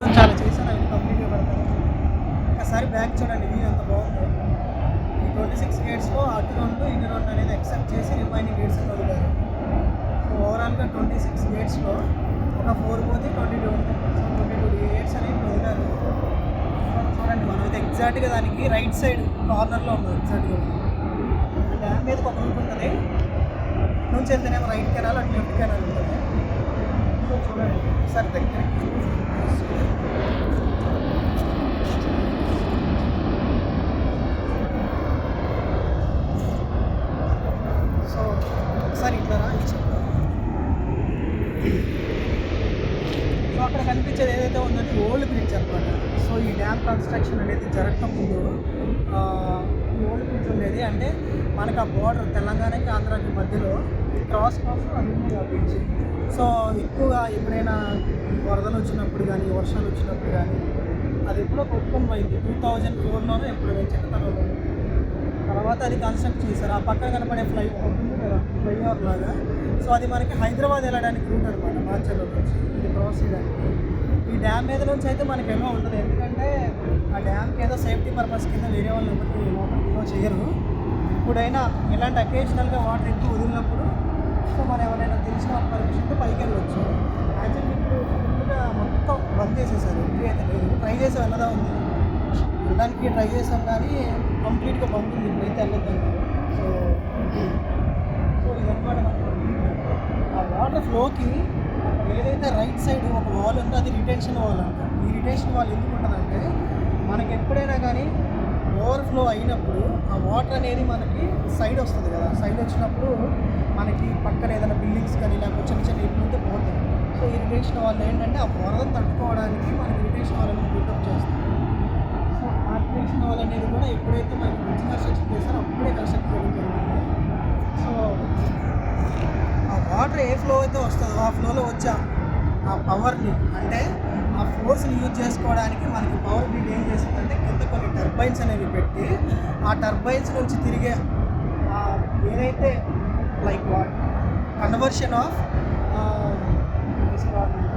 చాలా చేశాను. అవి కంప్లీట్‌గా పెడతాను. ఒక్కసారి బ్యాక్ చూడండి వ్యూ ఎంత బాగుందో. ఈ 26 గేట్స్‌లో అటు 2, ఇటు 2 అనేది ఎక్సెప్ట్ చేసి రిమైనింగ్ గేట్స్ అని వదిలారు. సో ఓవరాల్‌గా 26 గేట్స్‌లో ఒక 4 పోతే 22 ఉంటాయి. సో 22 గేట్స్ అనేవి వదిలారు. చూడండి మనమైతే ఎగ్జాక్ట్‌గా దానికి రైట్ సైడ్ కార్నర్‌లో ఉన్నాం ఎగ్జాక్ట్‌గా. డ్యామ్ మీదకి ఒక రూట్ ఉంటుంది. ఇటు నుంచి వెళ్తేనేమో రైట్ కెనాల్, అటు లెఫ్ట్ కెనాల్ ఉంటుంది. సో చూడండి ఒకసారి దగ్గరికి. సో ఒకసారి ఇట్లా రా ఇది చెప్తాను. సో అక్కడ కనిపించేది ఏదైతే ఉందంటే ఓల్డ్ బ్రిడ్జ్ అనమాట. సో ఈ డ్యామ్ కన్స్ట్రక్షన్ అనేది జరగకముందు ఈ ఓల్డ్ బ్రిడ్జ్ ఉండేది. అంటే మనకు ఆ బోర్డర్ తెలంగాణకి ఆంధ్రాకి మధ్యలో ఈ క్రాస్ అది ఉంది ఆ బ్రిడ్జ్. సో ఎక్కువగా ఎప్పుడైనా వరదలు వచ్చినప్పుడు కానీ వర్షాలు వచ్చినప్పుడు కానీ అది ఎప్పుడో కొట్టుకొని పోయింది. 2004లోనో ఎప్పుడు నేను చిన్నతనంలో. తర్వాత అది కన్స్ట్రక్ట్ చేశారు. ఆ పక్కన కనపడే ఫ్లైఓవర్ లాగా. సో అది మనకి హైదరాబాద్ వెళ్ళడానికి రూట్ అనమాట. మాచర్ల నుంచి ఇది క్రాస్ చేయడానికి. ఈ డ్యామ్ మీద నుంచి అయితే మనకి ఏమో ఉండదు. ఎందుకంటే ఆ డ్యామ్కి ఏదో సేఫ్టీ పర్పస్ కింద వేరే వాళ్ళు ఎవరికి ఏమో చేయరు. ఇప్పుడైనా ఇలాంటి అకేషనల్గా వాటర్ ఎక్కువ వదిలినప్పుడు సో మనం ఎవరైనా తెలిసిన పర్మిషన్తో పైకి వెళ్ళవచ్చు. యాక్చువల్లీ ఇప్పుడు ఫుల్గా మొత్తం బంద్ చేసేసారు. ఎంట్రీ అయితే లేదు. ట్రై చేసాం వెళ్ళదా ఉంది. వెళ్ళడానికి ట్రై చేసాం కానీ కంప్లీట్గా బంద్ ఉంది. ఇప్పుడైతే వెళ్ళొద్దాం. సో సో ఇదన్నమాట మనకు ఆ వాటర్ ఫ్లోకి అక్కడ ఏదైతే రైట్ సైడ్ ఒక వాల్ ఉందో అది రిటెన్షన్ వాల్ అంట. ఈ రిటెన్షన్ వాల్ ఎందుకు ఉంటుందంటే మనకి ఎప్పుడైనా కానీ ఓవర్ఫ్లో అయినప్పుడు ఆ వాటర్ అనేది మనకి సైడ్ వస్తుంది కదా. సైడ్ వచ్చినప్పుడు మనకి పక్కన ఏదైనా బిల్డింగ్స్ కానీ లేకపోతే చిన్న చిన్న ఇల్లు ఉంటే పోతాయి. సో ఈ రిటెన్షన్ వాల్ ఏంటంటే ఆ వరదను తట్టుకోవడానికి మనకి రిటెన్షన్ వాల్ అనేది బిల్డప్ చేస్తుంది. సో ఆ రిటెన్షన్ వాల్ అనేది కూడా ఎప్పుడైతే మనకి బ్రిడ్జ్ కన్స్ట్రక్షన్ చేస్తారో అప్పుడే కన్స్ట్రక్ట్ చేయడం జరిగింది. సో ఆ వాటర్ ఏ ఫ్లో అయితే వస్తుందో ఆ ఫ్లోలో వచ్చే ఆ పవర్ని అంటే ఆ ఫోర్స్ని యూజ్ చేసుకోవడానికి మనకి పవర్ గ్రిడ్ ఏం చేస్తుందంటే కింద కొన్ని టర్బైన్స్ అనేవి పెట్టి ఆ టర్బైన్స్ నుంచి తిరిగే ఏదైతే లైక్ వాట్ కన్వర్షన్ ఆఫ్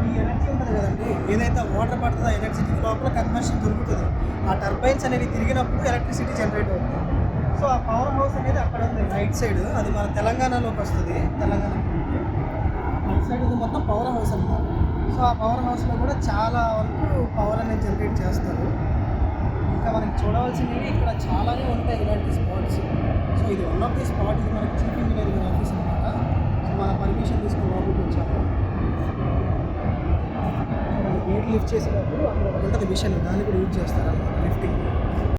ఈ ఎనర్జీ ఉంటుంది కదండి. ఏదైతే వాటర్ పడుతుందో ఆ ఎలక్ట్రిసిటీ లోపల కన్వర్షన్ దొరుకుతుంది. ఆ టర్బైన్స్ అనేవి తిరిగినప్పుడు ఎలక్ట్రిసిటీ జనరేట్ అవుతుంది. సో ఆ పవర్ హౌస్ అనేది అక్కడ ఉంది రైట్ సైడ్. అది మన తెలంగాణలోకి వస్తుంది. తెలంగాణ రైట్ సైడ్ ఇది మొత్తం పవర్ హౌస్ అన్నమాట. సో ఆ పవర్ హౌస్లో కూడా చాలా వరకు పవర్ అనేది జనరేట్ చేస్తారు. ఇంకా మనకి చూడవలసినవి ఇక్కడ చాలానే ఉంటాయి ఇలాంటి స్పాట్స్. సో ఇది వన్ ఆఫ్ ది స్పాట్. ఇది మనకి చీఫ్ ఇంజనీరింగ్ ఆఫీస్ అనమాట. సో మన పర్మిషన్ తీసుకుని లోపలికి వచ్చాము. గేట్ లిఫ్ట్ చేసేటప్పుడు అక్కడ ఉంటుంది మిషన్, దాన్ని కూడా యూజ్ చేస్తారన్నమాట.